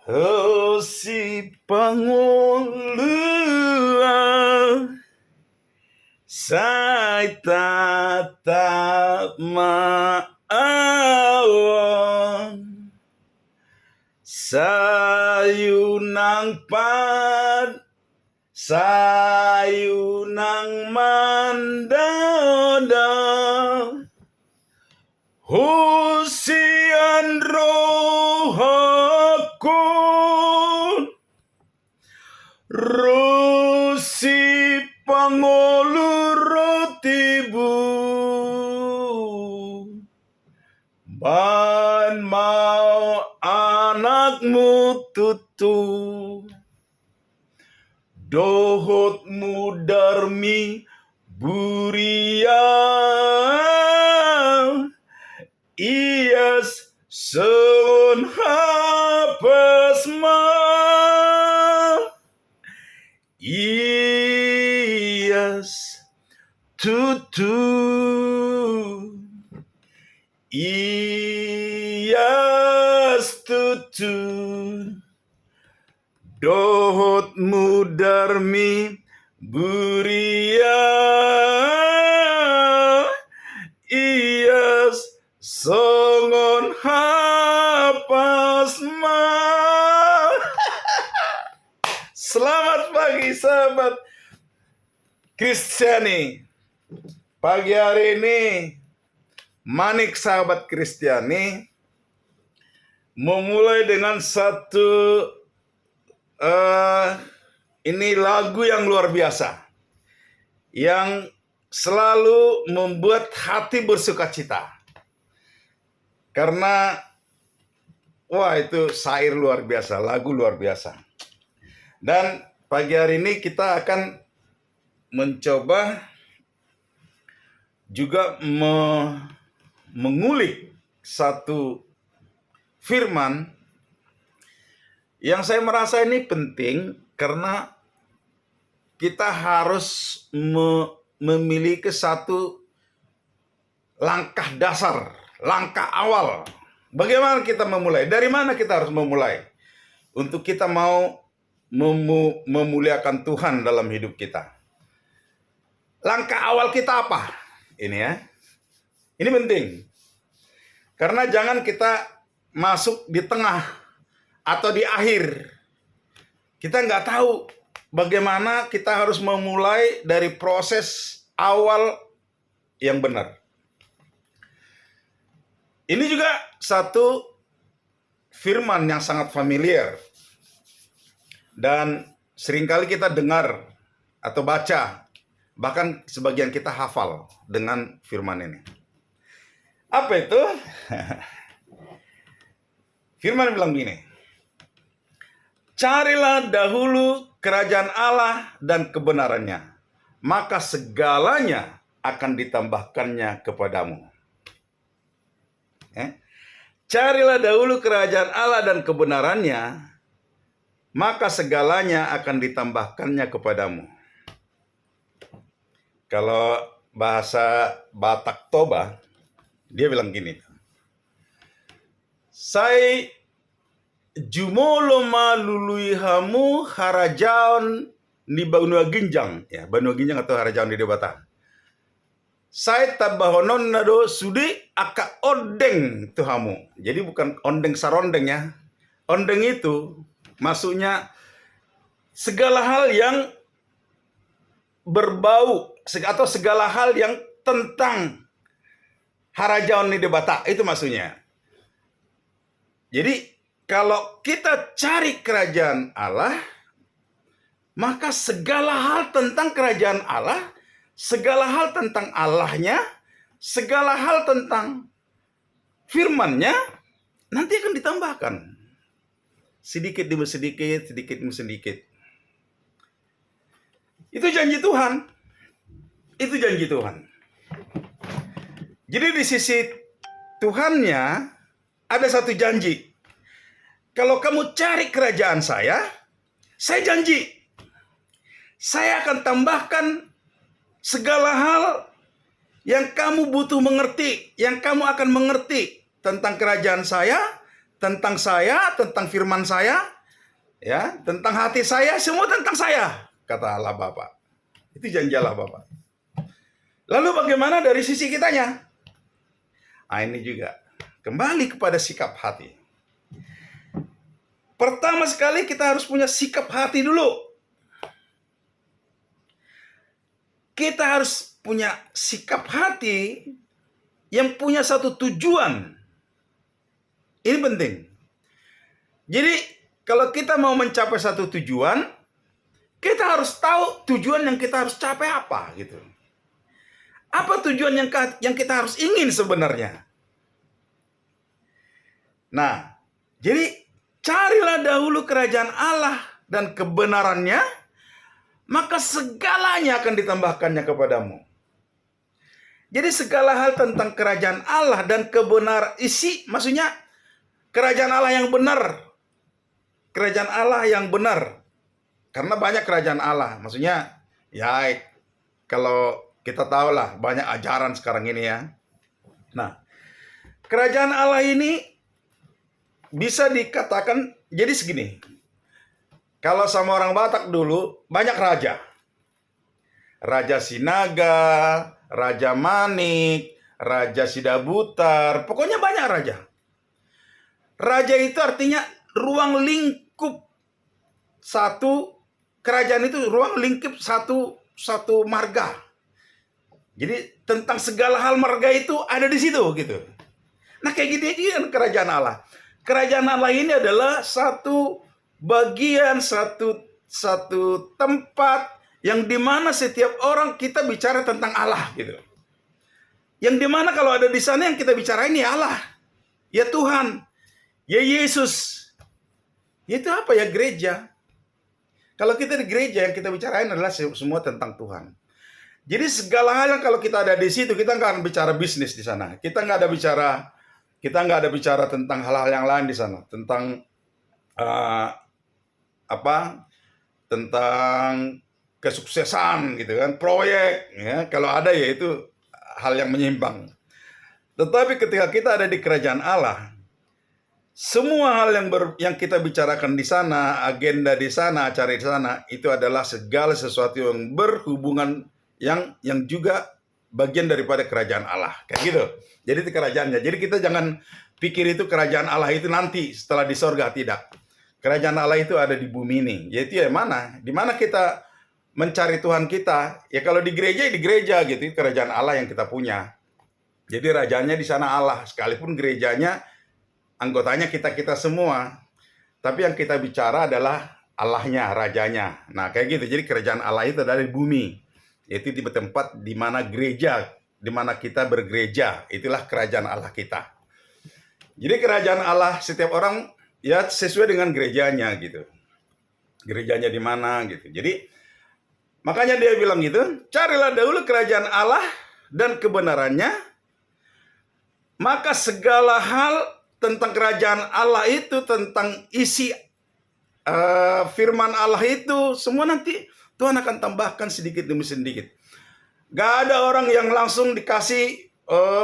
Oh si Pangulua Sai tatap maawon Sayunang pad Sayunang mandodo Husian rohakun Rusi pangolurotibu Ban mau anakmu tutu Dohotmu darmi buria Ias sun hapasma Ias tutu Ias tutu Dohotmu darmi buria Ias songon hapasma. Selamat pagi sahabat Kristiani. Pagi hari ini Manik sahabat Kristiani memulai dengan satu ini lagu yang luar biasa yang selalu membuat hati bersukacita. Karena wah itu syair luar biasa, lagu luar biasa. Dan pagi hari ini kita akan mencoba juga mengulik satu firman yang saya merasa ini penting karena kita harus memiliki satu langkah dasar, langkah awal. Bagaimana kita memulai? Dari mana kita harus memulai? Untuk kita mau memuliakan Tuhan dalam hidup kita. Langkah awal kita apa? Ini ya. Ini penting. Karena jangan kita masuk di tengah atau di akhir. Kita nggak tahu bagaimana kita harus memulai dari proses awal yang benar. Ini juga satu firman yang sangat familiar. Dan seringkali kita dengar atau baca, bahkan sebagian kita hafal dengan firman ini. Apa itu? Firman bilang begini, carilah dahulu kerajaan Allah dan kebenarannya, maka segalanya akan ditambahkannya kepadamu. Carilah dahulu kerajaan Allah dan kebenarannya, maka segalanya akan ditambahkannya kepadamu. Kalau bahasa Batak Toba, dia bilang gini, Sai jumolo malului hamu harajaon ni Banua Ginjang. Ya, Banua Ginjang atau harajaon di Batak. Sai tabahonon nado sudi aka ondeng tuhamu. Jadi bukan ondeng sarondeng ya. Ondeng itu maksudnya segala hal yang berbau atau segala hal yang tentang harajaon di Batak, itu maksudnya. Jadi kalau kita cari kerajaan Allah, maka segala hal tentang kerajaan Allah, segala hal tentang Allahnya, segala hal tentang firman-Nya nanti akan ditambahkan. Sedikit demi sedikit, sedikit demi sedikit. Itu janji Tuhan. Itu janji Tuhan. Jadi di sisi Tuhannya ada satu janji. Kalau kamu cari kerajaan saya janji. Saya akan tambahkan segala hal yang kamu butuh mengerti, yang kamu akan mengerti tentang kerajaan saya, tentang saya, tentang firman saya, ya, tentang hati saya, semua tentang saya, kata Allah Bapa. Itu janji Allah Bapa. Lalu bagaimana dari sisi kitanya? Ini juga kembali kepada sikap hati. Pertama sekali kita harus punya sikap hati dulu. Kita harus punya sikap hati yang punya satu tujuan. Ini penting. Jadi kalau kita mau mencapai satu tujuan, kita harus tahu tujuan yang kita harus capai apa gitu. Apa tujuan yang kita harus ingin sebenarnya? Nah, jadi carilah dahulu kerajaan Allah dan kebenarannya, maka segalanya akan ditambahkannya kepadamu. Jadi segala hal tentang kerajaan Allah dan kebenaran maksudnya kerajaan Allah yang benar. Kerajaan Allah yang benar. Karena banyak kerajaan Allah. Maksudnya ya kalau kita tahu lah banyak ajaran sekarang ini ya. Nah, kerajaan Allah ini bisa dikatakan jadi segini. Kalau sama orang Batak dulu banyak raja. Raja Sinaga, Raja Manik, Raja Sidabutar, pokoknya banyak raja. Raja itu artinya ruang lingkup satu kerajaan, itu ruang lingkup satu marga. Jadi tentang segala hal marga itu ada di situ gitu. Nah kayak gini aja kerajaan Allah. Kerajaan Allah ini adalah satu bagian, satu tempat yang dimana setiap orang kita bicara tentang Allah gitu. Yang dimana kalau ada di sana yang kita bicarain ya Allah, ya Tuhan, ya Yesus. Itu apa ya, gereja. Kalau kita di gereja yang kita bicarain adalah semua tentang Tuhan. Jadi segala hal yang kalau kita ada di situ, kita nggak akan bicara bisnis di sana. Kita nggak ada bicara tentang hal-hal yang lain di sana. Tentang tentang kesuksesan gitu kan, proyek ya, kalau ada ya itu hal yang menyimpang. Tetapi ketika kita ada di kerajaan Allah, semua hal yang kita bicarakan di sana, agenda di sana, acara di sana, itu adalah segala sesuatu yang berhubungan yang juga bagian daripada kerajaan Allah, kayak gitu. Jadi itu kerajaannya. Jadi kita jangan pikir itu kerajaan Allah itu nanti setelah di sorga, tidak. Kerajaan Allah itu ada di bumi ini. Yaitu ya mana? Di mana kita mencari Tuhan kita, ya kalau di gereja gitu, kerajaan Allah yang kita punya. Jadi rajanya di sana Allah, sekalipun gerejanya anggotanya kita semua. Tapi yang kita bicara adalah Allahnya, rajanya. Nah, kayak gitu. Jadi kerajaan Allah itu ada di bumi. Yaitu di tempat di mana gereja, di mana kita bergereja, itulah kerajaan Allah kita. Jadi kerajaan Allah setiap orang ya sesuai dengan gerejanya gitu. Gerejanya di mana gitu. Jadi makanya dia bilang gitu, carilah dahulu kerajaan Allah dan kebenarannya, maka segala hal tentang kerajaan Allah itu, tentang isi firman Allah itu, semua nanti Tuhan akan tambahkan sedikit demi sedikit. Gak ada orang yang langsung dikasih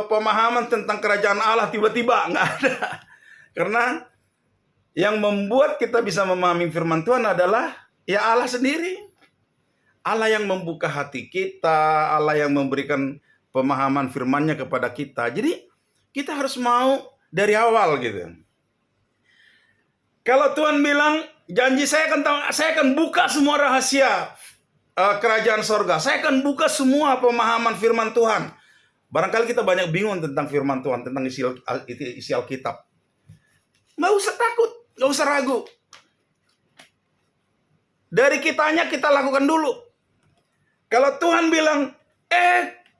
pemahaman tentang kerajaan Allah tiba-tiba, gak ada. Karena yang membuat kita bisa memahami firman Tuhan adalah ya Allah sendiri. Allah yang membuka hati kita, Allah yang memberikan pemahaman firman-Nya kepada kita. Jadi kita harus mau dari awal gitu. Kalau Tuhan bilang janji saya akan buka semua rahasia kerajaan sorga, saya akan buka semua pemahaman firman Tuhan. Barangkali kita banyak bingung tentang firman Tuhan, tentang isi Alkitab. Nggak usah takut, nggak usah ragu. Dari kitanya kita lakukan dulu. Kalau Tuhan bilang,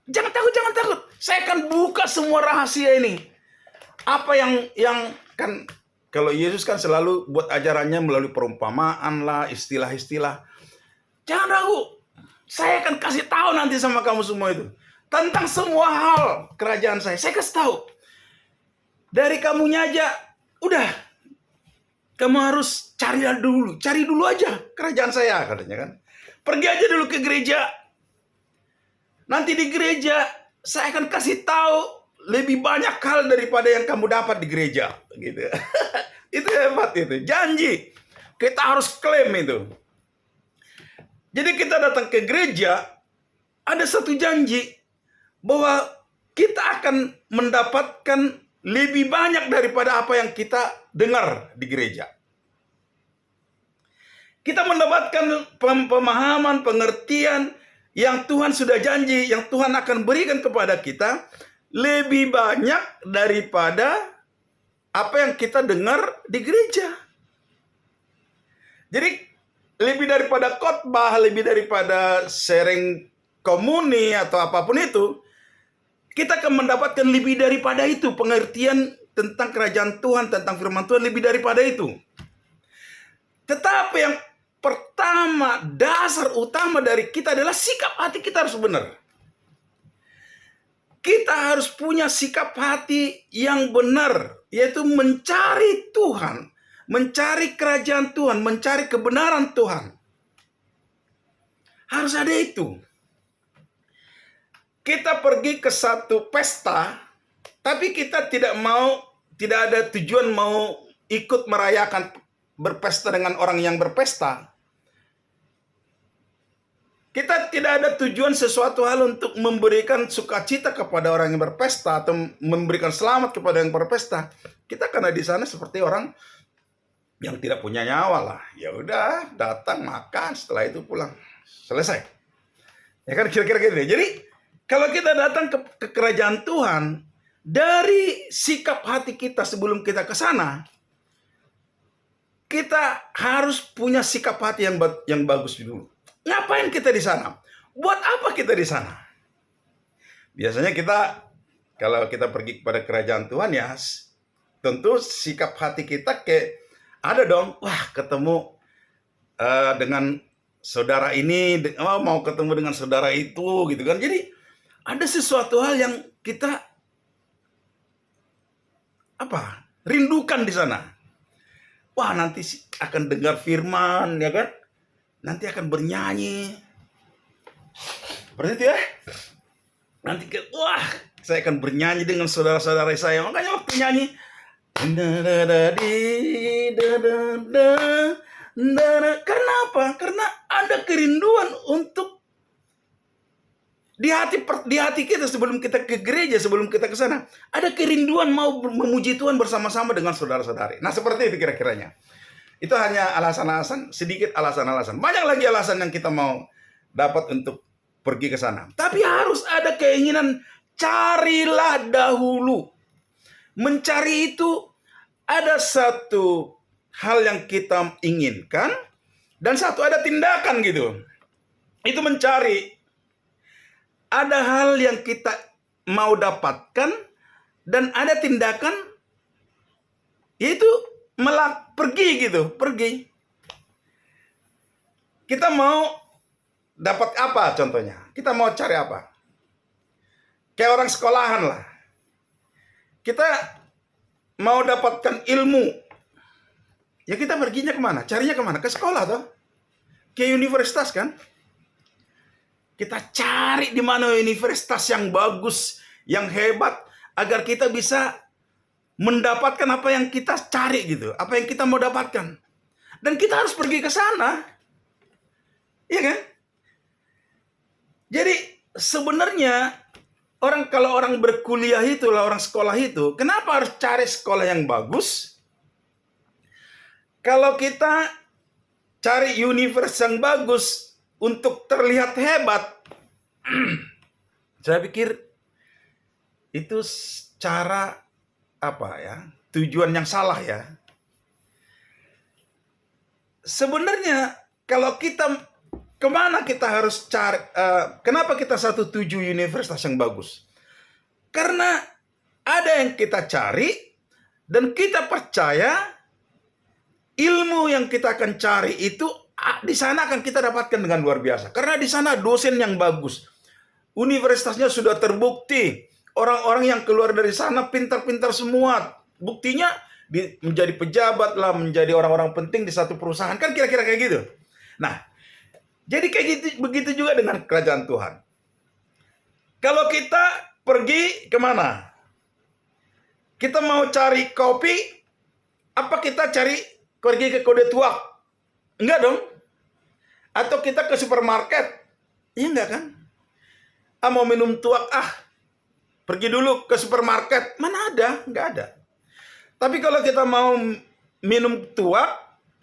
jangan takut. Saya akan buka semua rahasia ini. Apa yang kan, kalau Yesus kan selalu buat ajarannya melalui perumpamaan lah, istilah-istilah. Jangan ragu. Saya akan kasih tahu nanti sama kamu semua itu. Tentang semua hal kerajaan saya kasih tahu. Dari kamunya aja, udah. Kamu harus cari dulu aja kerajaan saya, katanya kan. Pergi aja dulu ke gereja. Nanti di gereja saya akan kasih tahu lebih banyak hal daripada yang kamu dapat di gereja, gitu. Itu hebat itu, janji. Kita harus klaim itu. Jadi kita datang ke gereja, ada satu janji bahwa kita akan mendapatkan lebih banyak daripada apa yang kita dengar di gereja. Kita mendapatkan pemahaman, pengertian yang Tuhan sudah janji, yang Tuhan akan berikan kepada kita lebih banyak daripada apa yang kita dengar di gereja. Jadi lebih daripada khotbah, lebih daripada sharing komuni atau apapun itu, kita akan mendapatkan lebih daripada itu, pengertian tentang kerajaan Tuhan, tentang firman Tuhan, lebih daripada itu. Tetapi yang pertama, dasar utama dari kita adalah sikap hati kita harus benar. Kita harus punya sikap hati yang benar, yaitu mencari Tuhan, mencari kerajaan Tuhan, mencari kebenaran Tuhan. Harus ada itu. Kita pergi ke satu pesta, tapi kita tidak ada tujuan mau ikut merayakan berpesta dengan orang yang berpesta. Kita tidak ada tujuan sesuatu hal untuk memberikan sukacita kepada orang yang berpesta atau memberikan selamat kepada yang berpesta. Kita karena di sana seperti orang yang tidak punya nyawa lah. Ya udah, datang makan, setelah itu pulang. Selesai. Ya kan kira-kira gitu. Jadi kalau kita datang ke kerajaan Tuhan, dari sikap hati kita sebelum kita ke sana, kita harus punya sikap hati yang bagus dulu. Ngapain kita di sana? Buat apa kita di sana? Biasanya kalau kita pergi kepada kerajaan Tuhan ya, tentu sikap hati kita ada dong. Wah, ketemu dengan saudara ini, mau ketemu dengan saudara itu, gitu kan. Jadi ada sesuatu hal yang kita rindukan di sana. Wah, nanti akan dengar firman, ya kan? Nanti akan bernyanyi. Seperti itu ya. Nanti saya akan bernyanyi dengan saudara-saudara saya. Makanya waktu nyanyi, karena apa? Karena ada kerinduan untuk di hati kita sebelum kita ke gereja, sebelum kita ke sana, ada kerinduan mau memuji Tuhan bersama-sama dengan saudara-saudari. Nah, seperti itu kira-kiranya. Itu hanya alasan-alasan, sedikit alasan-alasan. Banyak lagi alasan yang kita mau dapat untuk pergi ke sana. Tapi harus ada keinginan, carilah dahulu. Mencari itu ada satu hal yang kita inginkan, dan satu ada tindakan gitu. Itu mencari. Ada hal yang kita mau dapatkan, dan ada tindakan, yaitu pergi gitu, pergi. Kita mau dapat apa contohnya? Kita mau cari apa? Kayak orang sekolahan lah. Kita mau dapatkan ilmu. Ya kita perginya kemana? Carinya kemana? Ke sekolah toh? Ke universitas kan? Kita cari di mana universitas yang bagus, yang hebat, agar kita bisa mendapatkan apa yang kita cari gitu, apa yang kita mau dapatkan. Dan kita harus pergi ke sana. Iya kan? Jadi sebenarnya kalau orang berkuliah itu, orang sekolah itu, kenapa harus cari sekolah yang bagus? Kalau kita cari universitas yang bagus untuk terlihat hebat, saya pikir itu cara tujuan yang salah ya. Sebenarnya kalau kemana kita harus cari, kenapa kita tuju universitas yang bagus? Karena ada yang kita cari, dan kita percaya ilmu yang kita akan cari itu di sana akan kita dapatkan dengan luar biasa. Karena di sana dosen yang bagus, universitasnya sudah terbukti. Orang-orang yang keluar dari sana pintar-pintar semua. Buktinya menjadi pejabat lah, menjadi orang-orang penting di satu perusahaan. Kan kira-kira kayak gitu. Nah, jadi kayak gitu, begitu juga dengan kerajaan Tuhan. Kalau kita pergi kemana? Kita mau cari kopi, apa kita pergi ke Kode Tuak? Enggak dong. Atau kita ke supermarket? Iya enggak kan? Mau minum tuak, pergi dulu ke supermarket. Mana ada? Enggak ada. Tapi kalau kita mau minum tuak,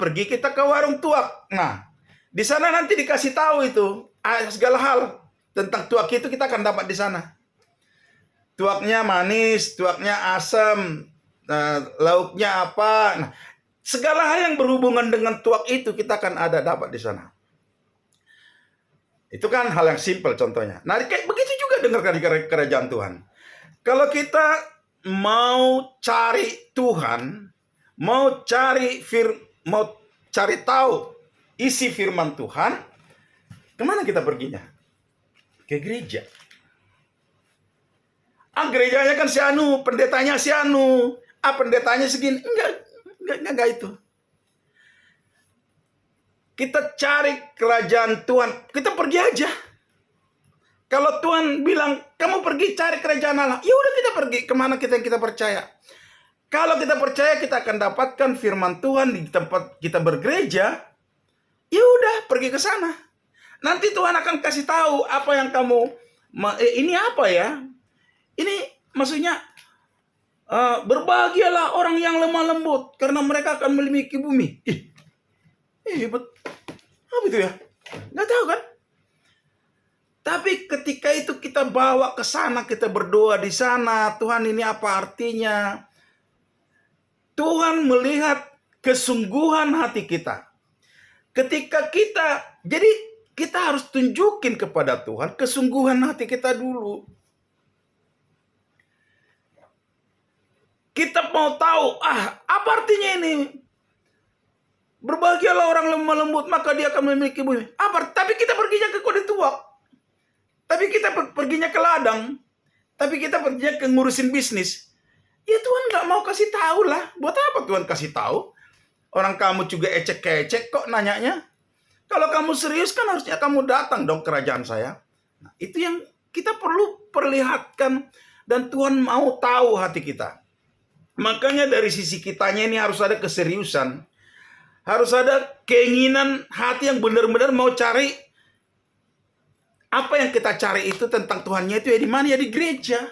pergi kita ke warung tuak. Nah, di sana nanti dikasih tahu itu segala hal tentang tuak itu kita akan dapat di sana. Tuaknya manis, tuaknya asam, lauknya apa. Nah, segala hal yang berhubungan dengan tuak itu kita akan dapat di sana. Itu kan hal yang simpel contohnya. Nah, kayak begitu juga dengarkan di kerajaan Tuhan. Kalau kita mau cari Tuhan, mau cari tahu isi firman Tuhan, kemana kita perginya? Ke gereja. Gerejanya kan si anu, pendetanya si anu, pendetanya segini. Enggak itu. Kita cari kerajaan Tuhan, kita pergi aja. Kalau Tuhan bilang, kamu pergi cari kerajaan Allah, ya udah kita pergi kemana yang kita percaya. Kalau kita percaya kita akan dapatkan firman Tuhan di tempat kita bergereja, ya udah pergi ke sana. Nanti Tuhan akan kasih tahu apa yang kamu, ini apa ya? Ini maksudnya, berbahagialah orang yang lemah lembut, karena mereka akan memiliki bumi. Hebat. Apa itu ya? Nggak tahu kan? Tapi ketika itu kita bawa ke sana, kita berdoa di sana, Tuhan ini apa artinya? Tuhan melihat kesungguhan hati kita. Ketika jadi kita harus tunjukin kepada Tuhan kesungguhan hati kita dulu. Kita mau tahu, apa artinya ini? Berbahagialah orang lemah lembut, maka dia akan memiliki bumi. Tapi kita perginya ke Kode Tuak. Tapi kita perginya ke ladang. Tapi kita perginya ke ngurusin bisnis. Ya Tuhan nggak mau kasih tahu lah. Buat apa Tuhan kasih tahu? Orang kamu juga ecek-ecek kok nanyanya. Kalau kamu serius kan harusnya kamu datang dong kerajaan saya. Nah, itu yang kita perlu perlihatkan. Dan Tuhan mau tahu hati kita. Makanya dari sisi kitanya ini harus ada keseriusan. Harus ada keinginan hati yang benar-benar mau cari. Apa yang kita cari itu tentang Tuhannya itu ya di mana? Ya di gereja.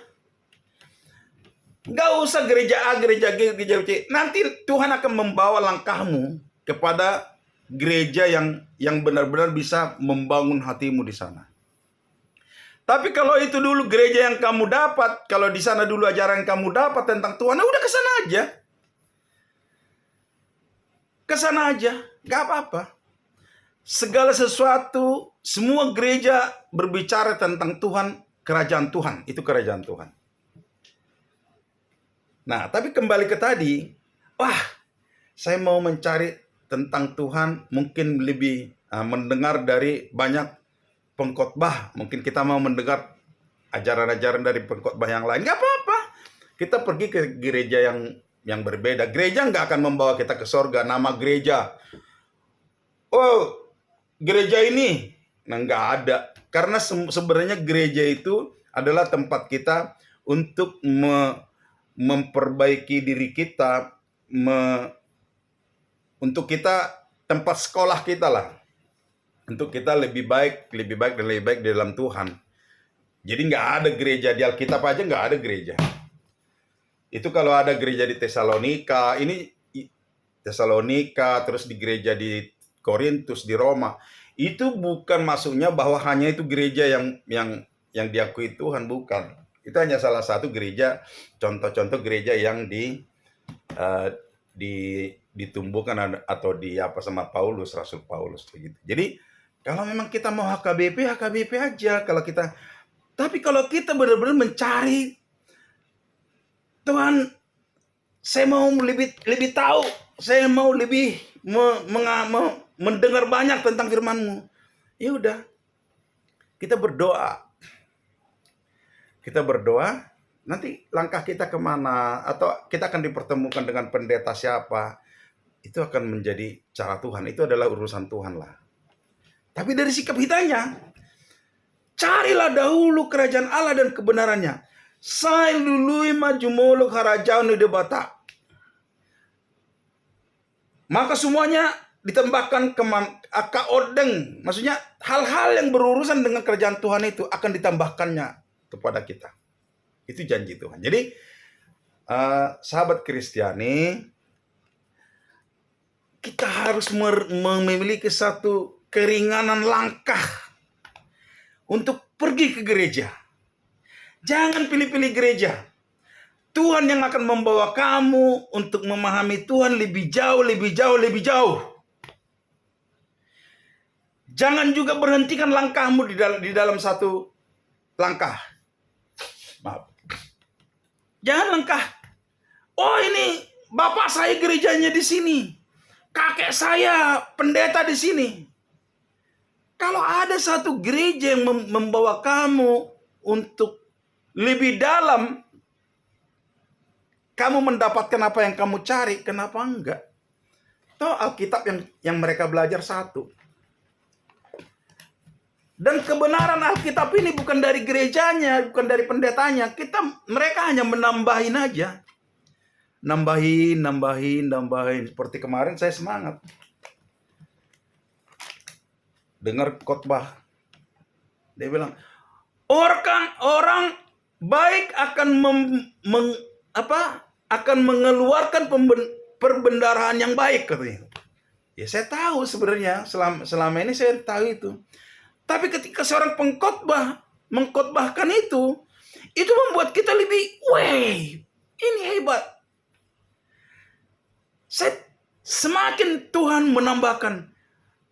Gak usah gereja A, gereja B, gereja C. Nanti Tuhan akan membawa langkahmu kepada gereja yang benar-benar bisa membangun hatimu di sana. Tapi kalau itu dulu gereja yang kamu dapat, kalau di sana dulu ajaran yang kamu dapat tentang Tuhan, udah ke sana aja. Ke sana aja, gak apa-apa. Segala sesuatu, semua gereja berbicara tentang Tuhan, kerajaan Tuhan. Itu kerajaan Tuhan. Nah, tapi kembali ke tadi, saya mau mencari tentang Tuhan, mungkin lebih mendengar dari banyak pengkhotbah. Mungkin kita mau mendengar ajaran-ajaran dari pengkhotbah yang lain. Gak apa-apa. Kita pergi ke gereja yang berbeda. Gereja nggak akan membawa kita ke sorga. Nama gereja, gereja ini, nggak ada. Karena sebenarnya gereja itu adalah tempat kita untuk memperbaiki diri kita, untuk kita tempat sekolah kita lah, untuk kita lebih baik di dalam Tuhan. Jadi nggak ada gereja di Alkitab aja, nggak ada gereja. Itu kalau ada gereja di Tesalonika, terus di gereja di Korintus, di Roma, itu bukan maksudnya bahwa hanya itu gereja yang diakui Tuhan, bukan. Itu hanya salah satu gereja, contoh-contoh gereja yang ditumbuhkan atau sama Paulus, Rasul Paulus begitu. Jadi kalau memang kita mau HKBP aja tapi kalau kita benar-benar mencari Tuhan, saya mau lebih tahu, saya mau lebih mendengar banyak tentang firman-Mu. Ya udah, kita berdoa. Nanti langkah kita kemana, atau kita akan dipertemukan dengan pendeta siapa, itu akan menjadi cara Tuhan. Itu adalah urusan Tuhan lah. Tapi dari sikap kitanya, carilah dahulu kerajaan Allah dan kebenarannya. Sai lului maju molok harajau ni debata. Maka semuanya ditambahkan ke odeng. Maksudnya hal-hal yang berurusan dengan kerajaan Tuhan itu akan ditambahkannya kepada kita. Itu janji Tuhan. Jadi sahabat Kristiani, kita harus memiliki satu keringanan langkah untuk pergi ke gereja. Jangan pilih-pilih gereja. Tuhan yang akan membawa kamu untuk memahami Tuhan lebih jauh, lebih jauh, lebih jauh. Jangan juga berhentikan langkahmu di dalam satu langkah. Maaf. Jangan langkah. Oh, ini bapak saya gerejanya di sini. Kakek saya pendeta di sini. Kalau ada satu gereja yang membawa kamu untuk lebih dalam, kamu mendapatkan apa yang kamu cari, kenapa enggak? Toh Alkitab yang mereka belajar satu. Dan kebenaran Alkitab ini bukan dari gerejanya, bukan dari pendetanya. Mereka hanya menambahin aja. Nambahin. Seperti kemarin saya semangat dengar khotbah. Dia bilang, orang baik akan akan mengeluarkan perbendaharaan yang baik, katanya. Ya saya tahu sebenarnya, selama ini saya tahu itu. Tapi ketika seorang pengkhotbah mengkhotbahkan itu membuat kita lebih, ini hebat. Semakin Tuhan menambahkan,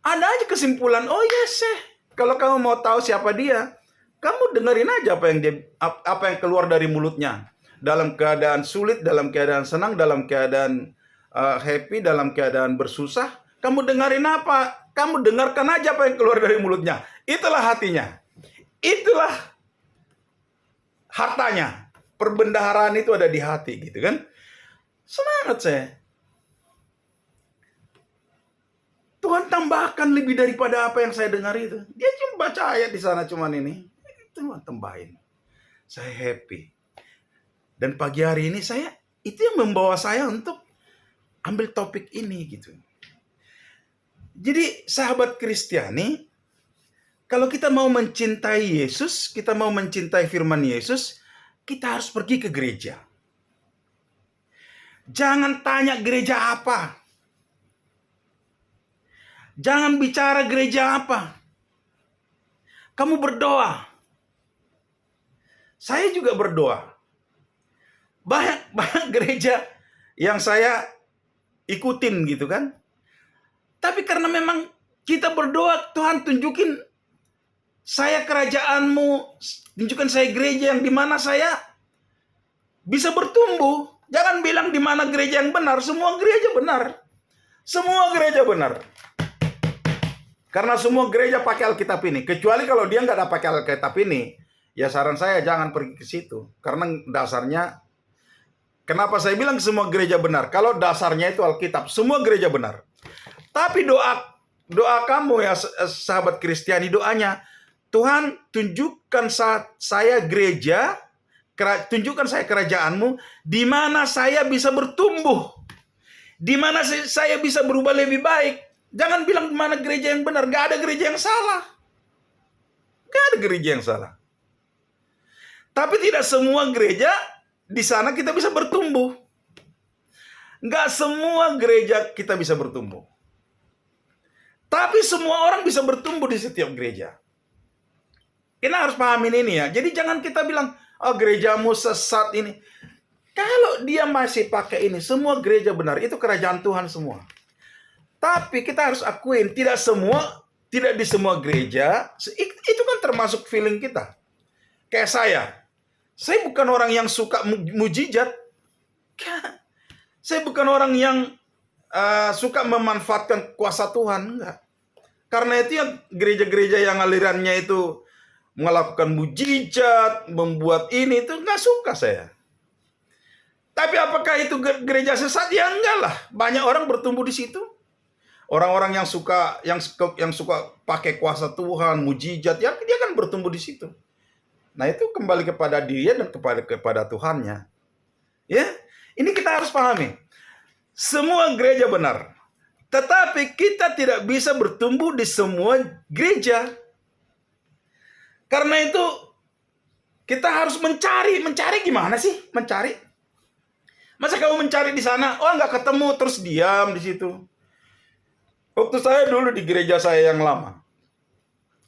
ada aja kesimpulan, oh yes, kalau kamu mau tahu siapa dia, kamu dengerin aja apa yang keluar dari mulutnya. Dalam keadaan sulit, dalam keadaan senang, dalam keadaan happy, dalam keadaan bersusah, kamu dengerin apa? Kamu dengarkan aja apa yang keluar dari mulutnya. Itulah hatinya. Itulah hartanya. Perbendaharaan itu ada di hati, gitu kan? Semangat saya. Tuhan tambahkan lebih daripada apa yang saya dengar itu. Dia cuma baca ayat di sana cuman ini. Tuhan tambahin. Saya happy. Dan pagi hari ini itu yang membawa saya untuk ambil topik ini gitu. Jadi sahabat Kristiani, kalau kita mau mencintai Yesus, kita mau mencintai firman Yesus, kita harus pergi ke gereja. Jangan tanya gereja apa. Jangan bicara gereja apa. Kamu berdoa. Saya juga berdoa. Banyak gereja yang saya ikutin gitu kan. Tapi karena memang kita berdoa, Tuhan tunjukin saya kerajaanmu, tunjukkan saya gereja yang dimana saya bisa bertumbuh. Jangan bilang di mana gereja yang benar, semua gereja benar. Semua gereja benar. Karena semua gereja pakai Alkitab ini. Kecuali kalau dia nggak ada pakai Alkitab ini, ya saran saya jangan pergi ke situ. Karena dasarnya, kenapa saya bilang semua gereja benar? Kalau dasarnya itu Alkitab, semua gereja benar. Tapi doa kamu ya sahabat Kristiani, doanya, Tuhan tunjukkan saya gereja, tunjukkan saya kerajaanmu, di mana saya bisa bertumbuh, di mana saya bisa berubah lebih baik. Jangan bilang di mana gereja yang benar, gak ada gereja yang salah. Gak ada gereja yang salah. Tapi tidak semua gereja di sana kita bisa bertumbuh. Gak semua gereja kita bisa bertumbuh. Tapi semua orang bisa bertumbuh di setiap gereja. Kita harus pahamin ini ya. Jadi jangan kita bilang, oh gerejamu sesat ini. Kalau dia masih pakai ini, semua gereja benar. Itu kerajaan Tuhan semua. Tapi kita harus akuin, tidak di semua gereja, itu kan termasuk feeling kita. Kayak saya bukan orang yang suka mujizat. Saya bukan orang yang suka memanfaatkan kuasa Tuhan, enggak. Karena itu yang gereja-gereja yang alirannya itu melakukan mujizat, membuat ini, itu enggak suka saya. Tapi apakah itu gereja sesat? Ya enggak lah. Banyak orang bertumbuh di situ. Orang-orang yang suka pakai kuasa Tuhan, mujizat, ya dia kan bertumbuh di situ. Nah, itu kembali kepada dia dan kepada Tuhannya. Ya, ini kita harus pahami. Semua gereja benar, tetapi kita tidak bisa bertumbuh di semua gereja. Karena itu kita harus mencari gimana sih? Mencari. Masa kamu mencari di sana, oh nggak ketemu terus diam di situ. Waktu saya dulu di gereja saya yang lama,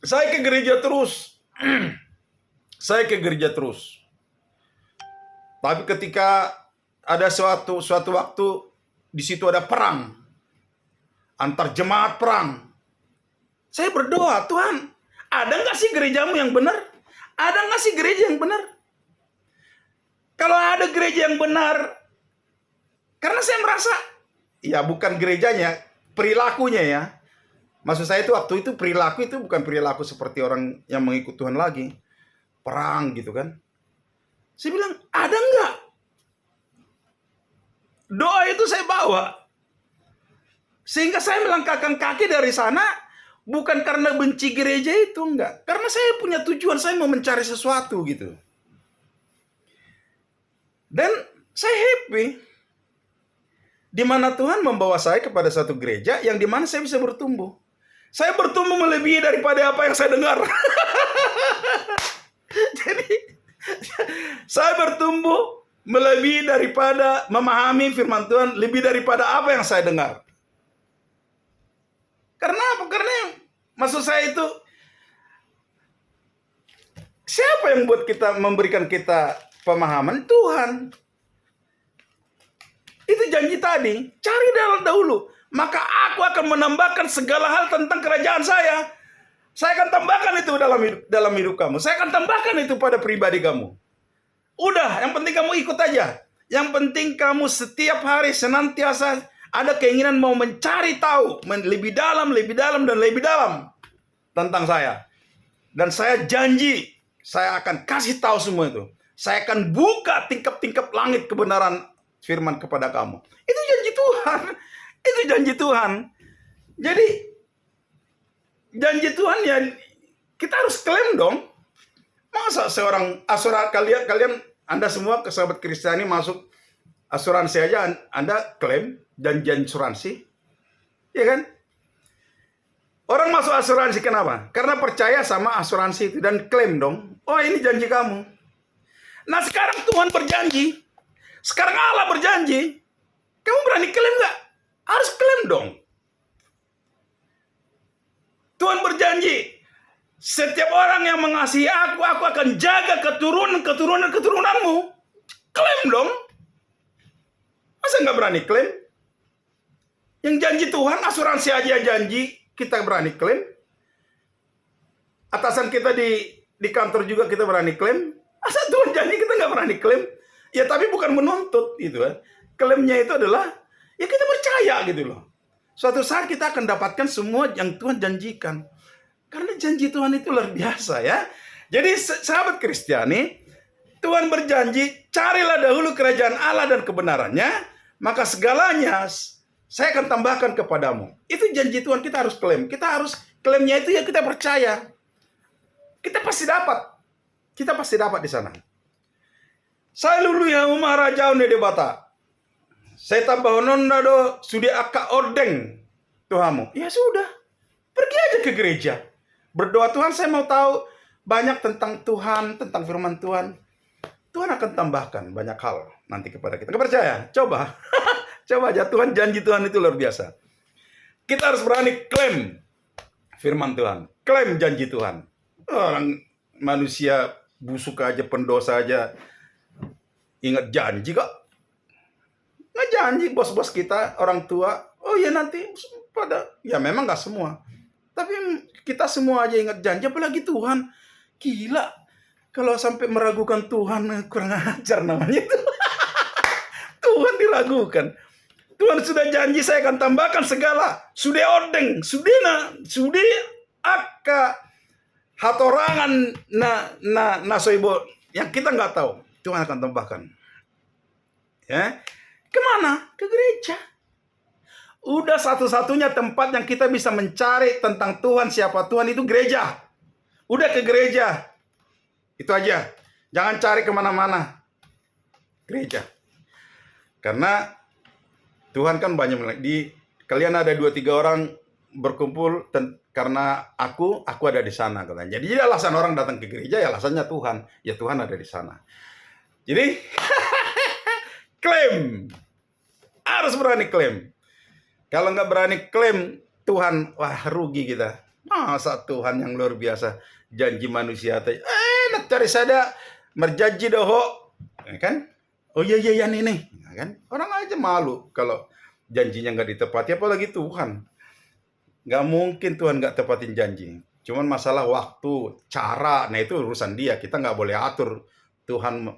saya ke gereja terus. Saya ke gereja terus. Tapi ketika ada suatu waktu di situ ada perang, antar jemaat perang. Saya berdoa, Tuhan, ada nggak sih gerejamu yang benar? Ada nggak sih gereja yang benar? Kalau ada gereja yang benar, karena saya merasa, ya bukan gerejanya, perilakunya ya. Maksud saya itu waktu itu perilaku itu bukan perilaku seperti orang yang mengikut Tuhan lagi. Perang gitu kan. Saya bilang, ada nggak? Doa itu saya bawa. Sehingga saya melangkahkan kaki dari sana, bukan karena benci gereja itu, enggak. Karena saya punya tujuan, saya mau mencari sesuatu gitu. Dan saya happy. Di mana Tuhan membawa saya kepada satu gereja yang di mana saya bisa bertumbuh. Saya bertumbuh melebihi daripada apa yang saya dengar. Jadi, saya bertumbuh melebihi daripada memahami firman Tuhan, lebih daripada apa yang saya dengar. Karena apa? Karena maksud saya itu, siapa yang buat kita, memberikan kita pemahaman? Tuhan. Itu janji tadi, cari dahulu, maka aku akan menambahkan segala hal tentang kerajaan saya. Saya akan tambahkan itu dalam hidup kamu. Saya akan tambahkan itu pada pribadi kamu. Udah, yang penting kamu ikut aja. Yang penting kamu setiap hari senantiasa ada keinginan mau mencari tahu lebih dalam dan lebih dalam tentang saya. Dan saya janji, saya akan kasih tahu semua itu. Saya akan buka tingkap-tingkap langit kebenaran firman kepada kamu. Itu janji Tuhan. Itu janji Tuhan. Jadi janji Tuhan ya kita harus klaim dong. Masa seorang kalian Anda semua ke sahabat Kristiani masuk asuransi aja Anda klaim janji asuransi? Ya kan? Orang masuk asuransi kenapa? Karena percaya sama asuransi itu dan klaim dong. Oh, ini janji kamu. Nah, sekarang Tuhan berjanji. Sekarang Allah berjanji. Kamu berani klaim nggak? Harus klaim dong. Tuhan berjanji, setiap orang yang mengasihi aku akan jaga keturunanmu. Klaim dong. Masa nggak berani klaim? Yang janji Tuhan, asuransi aja janji, kita berani klaim. Atasan kita di kantor juga kita berani klaim. Masa Tuhan janji kita nggak berani klaim? Ya tapi bukan menuntut gitu kan. Klaimnya itu adalah, ya kita percaya gitu loh. Suatu saat kita akan dapatkan semua yang Tuhan janjikan. Karena janji Tuhan itu luar biasa ya. Jadi sahabat Kristiani, Tuhan berjanji, carilah dahulu kerajaan Allah dan kebenarannya, maka segalanya saya akan tambahkan kepadamu. Itu janji Tuhan, kita harus klaim. Kita harus klaimnya itu ya kita percaya. Kita pasti dapat. Kita pasti dapat di sana. Saya lulu yang umarajaun de bata. Saya tambah nonda do sudah aka ordeng Tuhamu. Ya sudah. Pergi aja ke gereja. Berdoa, Tuhan saya mau tahu banyak tentang Tuhan, tentang firman Tuhan. Tuhan akan tambahkan banyak hal nanti kepada kita. Nggak percaya? Coba. Coba aja. Tuhan, janji Tuhan itu luar biasa. Kita harus berani klaim firman Tuhan. Klaim janji Tuhan. Orang manusia busuk aja, pendosa aja. Ingat janji kok. Nggak janji bos-bos kita, orang tua. Oh ya nanti ya memang nggak semua. Tapi kita semua aja ingat janji, apalagi Tuhan. Gila. Kalau sampai meragukan Tuhan, kurang ajar namanya itu. Tuhan diragukan. Tuhan sudah janji saya akan tambahkan segala. Sudah ordeng. Sudah aka hatorangan na soibo. Yang kita nggak tahu. Tuhan akan tambahkan. Ya. Kemana? Ke gereja. Udah satu-satunya tempat yang kita bisa mencari tentang Tuhan, siapa Tuhan itu gereja. Udah ke gereja. Itu aja. Jangan cari kemana-mana. Gereja. Karena Tuhan kan banyak kalian ada 2-3 orang berkumpul karena aku ada di sana katanya. Jadi alasan orang datang ke gereja ya alasannya Tuhan. Ya Tuhan ada di sana. Jadi klaim. Harus berani klaim. Kalau nggak berani klaim Tuhan, wah rugi kita. Masa Tuhan yang luar biasa janji manusia teh. Nak cari sada merjanji doho, ya kan? Oh iya nih, ya kan? Orang aja malu kalau janjinya nggak ditepati, apalagi Tuhan. Nggak mungkin Tuhan nggak tepatin janji. Cuman masalah waktu, cara, nah itu urusan dia. Kita nggak boleh atur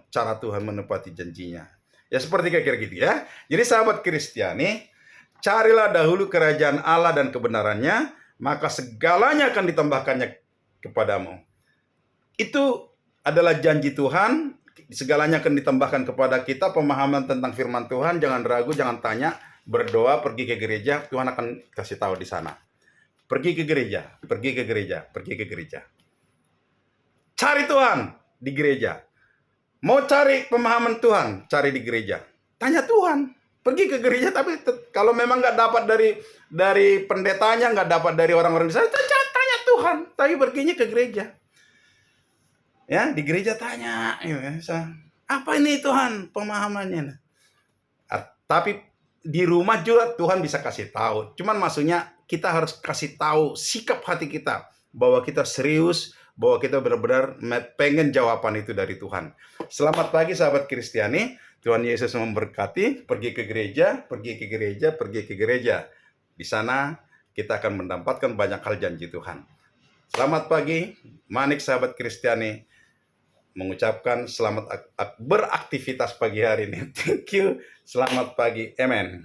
cara Tuhan menepati janjinya. Ya seperti kira-kira gitu ya. Jadi sahabat Kristiani, carilah dahulu kerajaan Allah dan kebenarannya, maka segalanya akan ditambahkannya kepadamu. Itu adalah janji Tuhan, segalanya akan ditambahkan kepada kita, pemahaman tentang firman Tuhan, jangan ragu, jangan tanya, berdoa, pergi ke gereja, Tuhan akan kasih tahu di sana. Pergi ke gereja, pergi ke gereja, pergi ke gereja. Cari Tuhan di gereja. Mau cari pemahaman Tuhan, cari di gereja. Tanya Tuhan, pergi ke gereja, tapi kalau memang nggak dapat dari pendetanya, nggak dapat dari orang-orang di sana, tanya Tuhan, tapi perginya ke gereja. Ya, di gereja tanya, apa ini Tuhan pemahamannya? Tapi di rumah juga Tuhan bisa kasih tahu. Cuman maksudnya kita harus kasih tahu sikap hati kita bahwa kita serius, bahwa kita benar-benar pengen jawaban itu dari Tuhan. Selamat pagi sahabat Kristiani. Tuhan Yesus memberkati. Pergi ke gereja, pergi ke gereja, pergi ke gereja. Di sana kita akan mendapatkan banyak hal janji Tuhan. Selamat pagi, Manik sahabat Kristiani. Mengucapkan selamat beraktivitas pagi hari ini. Thank you. Selamat pagi. Amen.